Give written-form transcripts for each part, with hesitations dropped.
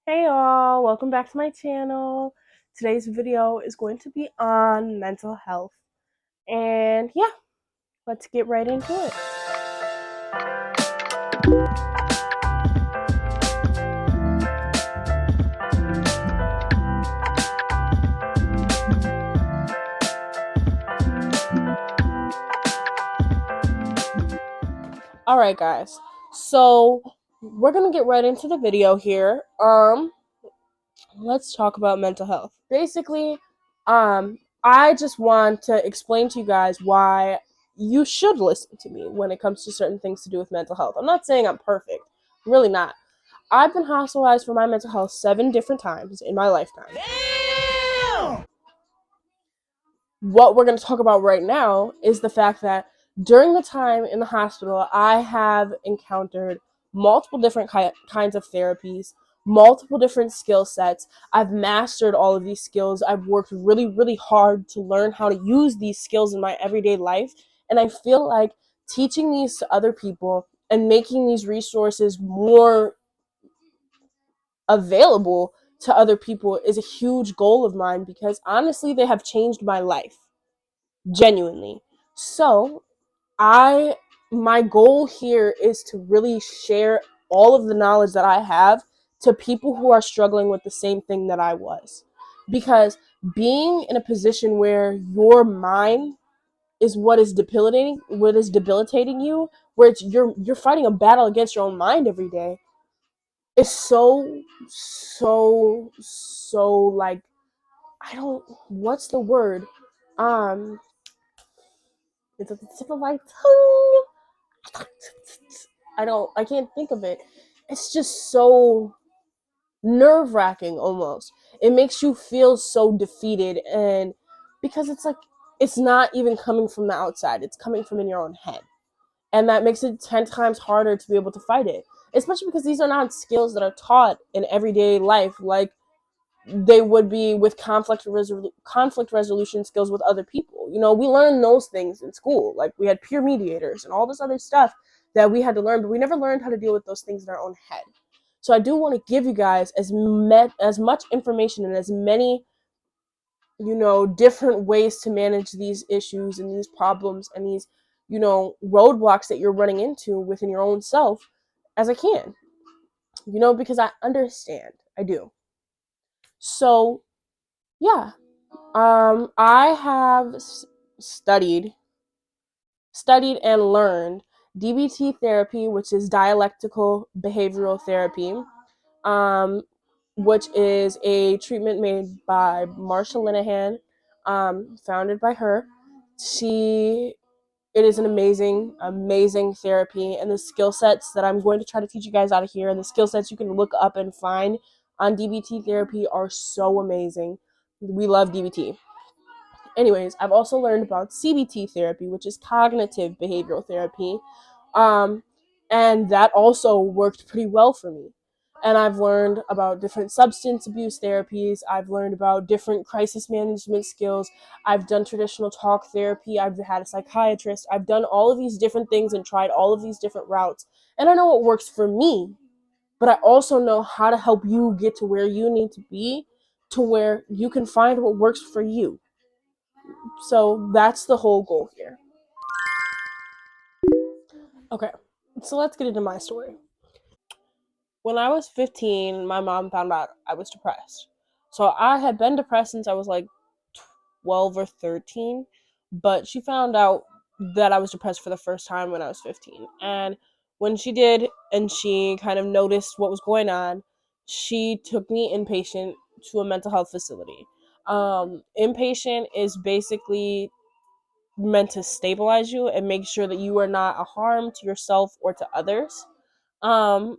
Hey all, welcome back to my channel. Today's video is going to be on mental health. And yeah, let's get right into it. Alright guys, so we're gonna get right into the video here. Let's talk about mental health. Basically, I just want to explain to you guys why you should listen to me when it comes to certain things to do with mental health. I'm not saying I'm perfect, I'm really not. I've been hospitalized for my mental health 7 different times in my lifetime. Damn! What we're going to talk about right now is the fact that during the time in the hospital, I have encountered multiple different kinds of therapies, multiple different skill sets. I've mastered all of these skills. I've worked really, really hard to learn how to use these skills in my everyday life. And I feel like teaching these to other people and making these resources more available to other people is a huge goal of mine because honestly, they have changed my life. Genuinely. So, I my goal here is to really share all of the knowledge that I have to people who are struggling with the same thing that I was. Because being in a position where your mind is what is debilitating you, where you're fighting a battle against your own mind every day, is so like I don't what's the word? Um it's at the tip of my tongue. I can't think of it. It's just so nerve-wracking almost. It makes you feel so defeated, and because it's like it's not even coming from the outside. It's coming from in your own head. And that makes it 10 times harder to be able to fight it. Especially because these are not skills that are taught in everyday life like they would be with conflict resolution skills with other people. You know, we learn those things in school. Like we had peer mediators and all this other stuff that we had to learn, but we never learned how to deal with those things in our own head. So I do want to give you guys as much information and as many, different ways to manage these issues and these problems and these, roadblocks that you're running into within your own self as I can. Because I understand. I do. So, yeah, I have studied studied and learned DBT therapy, which is dialectical behavioral therapy, um, which is a treatment made by Marsha Linehan, founded by her. She It is an amazing, amazing therapy, and the skill sets that I'm going to try to teach you guys out of here, and the skill sets you can look up and find on DBT therapy are so amazing. We love DBT. Anyways, I've also learned about CBT therapy, which is cognitive behavioral therapy. Um, and that also worked pretty well for me. And I've learned about different substance abuse therapies. I've learned about different crisis management skills. I've done traditional talk therapy. I've had a psychiatrist. I've done all of these different things and tried all of these different routes. And I know what works for me, but I also know how to help you get to where you need to be, to where you can find what works for you. So that's the whole goal here. Okay, so let's get into my story. When I was 15, my mom found out I was depressed. So I had been depressed since I was like 12 or 13, but she found out that I was depressed for the first time when I was 15. And when she did, and she kind of noticed what was going on, she took me inpatient to a mental health facility. Inpatient is basically meant to stabilize you and make sure that you are not a harm to yourself or to others. Um,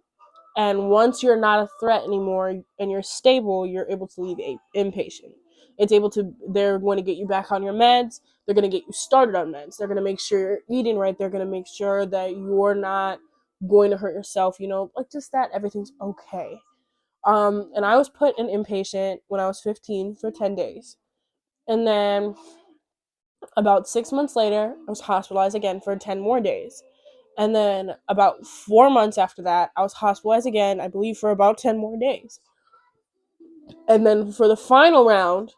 and once you're not a threat anymore and you're stable, you're able to leave inpatient. They're going to get you back on your meds. They're going to get you started on meds. They're going to make sure you're eating right. They're going to make sure that you're not going to hurt yourself, like just that everything's okay. And I was put in inpatient when I was 15 for 10 days. And then about 6 months later, I was hospitalized again for 10 more days. And then about 4 months after that, I was hospitalized again, I believe, for about 10 more days. And then for the final round,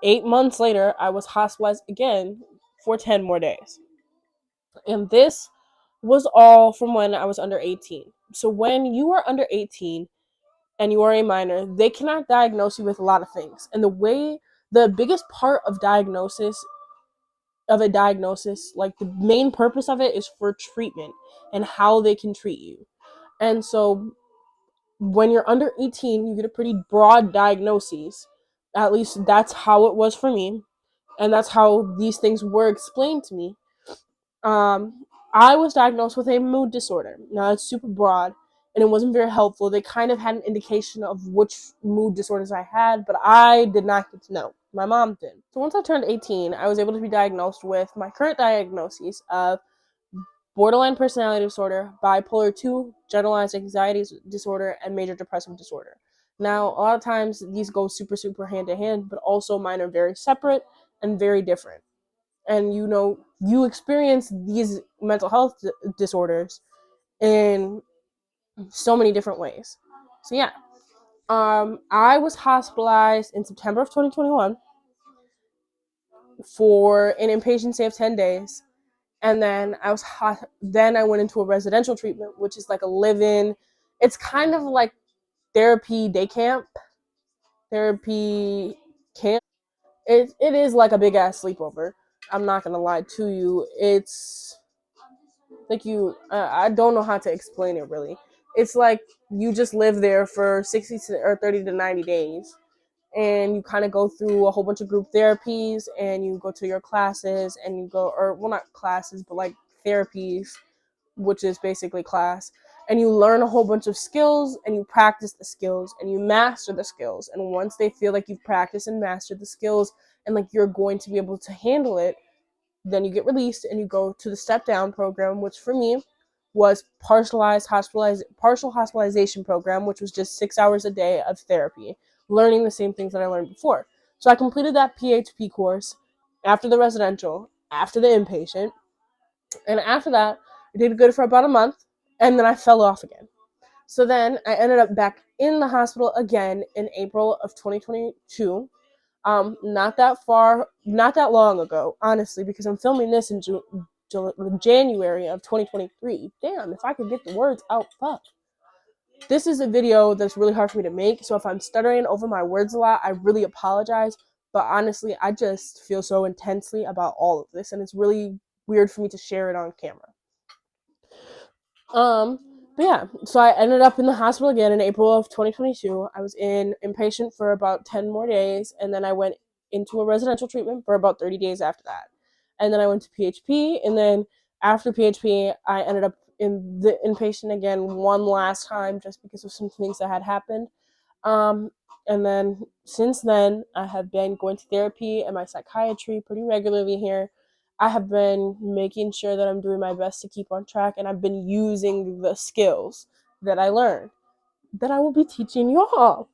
8 months later, I was hospitalized again for 10 more days. And this was all from when I was under 18. So when you are under 18 and you are a minor, they cannot diagnose you with a lot of things. And the biggest part of a diagnosis, like the main purpose of it is for treatment and how they can treat you. And so when you're under 18, you get a pretty broad diagnosis. At least that's how it was for me. And that's how these things were explained to me. I was diagnosed with a mood disorder. Now, it's super broad, and it wasn't very helpful. They kind of had an indication of which mood disorders I had, but I did not get to know. My mom did. So once I turned 18, I was able to be diagnosed with my current diagnosis of borderline personality disorder, bipolar 2, generalized anxiety disorder, and major depressive disorder. Now, a lot of times these go super, super hand in hand, but also mine are very separate and very different. And you experience these mental health disorders in so many different ways. So yeah, I was hospitalized in September of 2021 for an inpatient stay of 10 days, and then I went into a residential treatment, which is like a live-in. It's kind of like therapy day camp, therapy camp. It is like a big ass sleepover. I'm not gonna lie to you. It's like I don't know how to explain it really. It's like you just live there for 30 to 90 days, and you kind of go through a whole bunch of group therapies, and you go to your classes, and you go, or well, not classes, but like therapies, which is basically class, and you learn a whole bunch of skills, and you practice the skills, and you master the skills. And once they feel like you've practiced and mastered the skills, and like you're going to be able to handle it, then you get released and you go to the step down program, which for me was partial hospitalization program, which was just 6 hours a day of therapy, learning the same things that I learned before. So I completed that PHP course after the residential, after the inpatient, and after that, I did good for about a month, and then I fell off again. So then I ended up back in the hospital again in April of 2022. Not that long ago, honestly, because I'm filming this in January of 2023. Damn, if I could get the words out, fuck. This is a video that's really hard for me to make, so if I'm stuttering over my words a lot, I really apologize. But honestly, I just feel so intensely about all of this, and it's really weird for me to share it on camera. But yeah, so I ended up in the hospital again in April of 2022. I was inpatient for about 10 more days, and then I went into a residential treatment for about 30 days after that. And then I went to PHP, and then after PHP, I ended up in the inpatient again one last time just because of some things that had happened. Um, and then since then, I have been going to therapy and my psychiatry pretty regularly here. I have been making sure that I'm doing my best to keep on track, and I've been using the skills that I learned that I will be teaching y'all.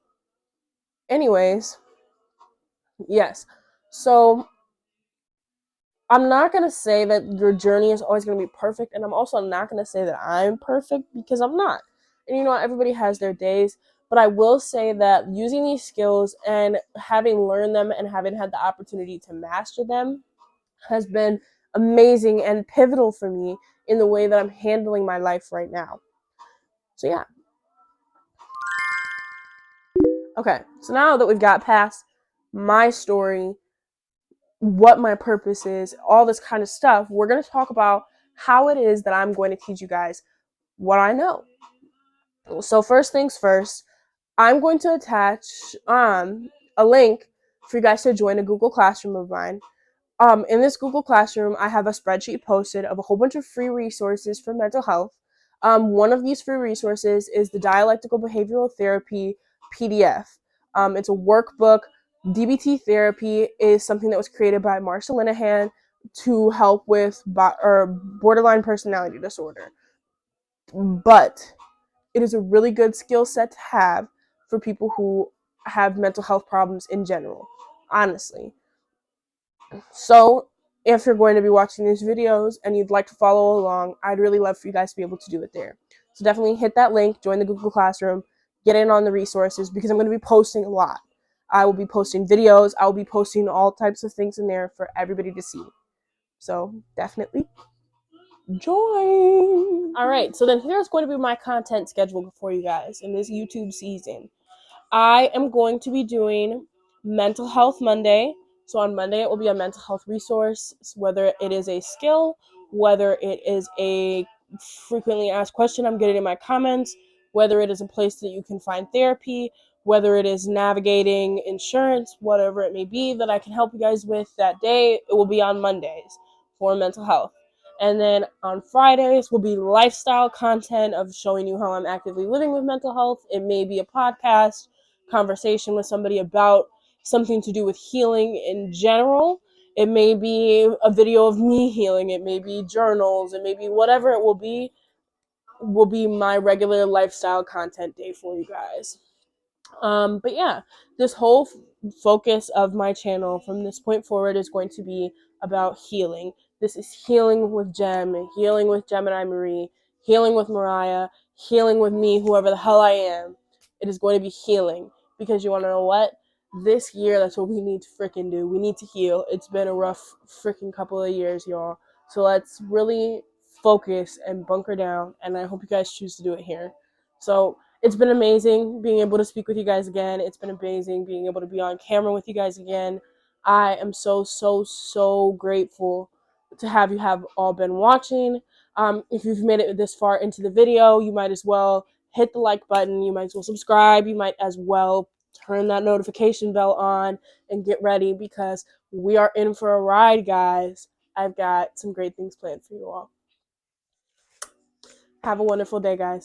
Anyways, yes. So I'm not going to say that your journey is always going to be perfect, and I'm also not going to say that I'm perfect because I'm not. And everybody has their days, but I will say that using these skills and having learned them and having had the opportunity to master them has been amazing and pivotal for me in the way that I'm handling my life right now. So yeah. Okay, so now that we've got past my story, what my purpose is, all this kind of stuff, we're going to talk about how it is that I'm going to teach you guys what I know. So first things first, I'm going to attach a link for you guys to join a Google Classroom of mine. In this Google Classroom, I have a spreadsheet posted of a whole bunch of free resources for mental health. One of these free resources is the Dialectical Behavioral Therapy PDF. It's a workbook. DBT therapy is something that was created by Marsha Linehan to help with borderline personality disorder. But it is a really good skill set to have for people who have mental health problems in general, honestly. So if you're going to be watching these videos and you'd like to follow along, I'd really love for you guys to be able to do it there. So definitely hit that link, join the Google Classroom, get in on the resources because I'm going to be posting a lot. I will be posting videos. I will be posting all types of things in there for everybody to see. So definitely join. All right, so then here's going to be my content schedule for you guys in this YouTube season. I am going to be doing Mental Health Monday. So on Monday, it will be a mental health resource, whether it is a skill, whether it is a frequently asked question I'm getting in my comments, whether it is a place that you can find therapy, whether it is navigating insurance, whatever it may be that I can help you guys with that day, it will be on Mondays for mental health. And then on Fridays will be lifestyle content of showing you how I'm actively living with mental health. It may be a podcast, conversation with somebody about something to do with healing in general. It may be a video of me healing. It may be journals. It may be whatever it will be my regular lifestyle content day for you guys. But yeah, this whole focus of my channel from this point forward is going to be about healing. This is healing with Gem, healing with Gemini Marie, healing with Mariah, healing with me, whoever the hell I am. It is going to be healing because you want to know what? This year, that's what we need to freaking do. We need to heal. It's been a rough freaking couple of years, y'all. So let's really focus and bunker down, and I hope you guys choose to do it here. So it's been amazing being able to speak with you guys again. It's been amazing being able to be on camera with you guys again. I am so, so, so grateful to have you have all been watching. If you've made it this far into the video, you might as well hit the like button. You might as well subscribe. You might as well turn that notification bell on and get ready because we are in for a ride, guys. I've got some great things planned for you all. Have a wonderful day, guys.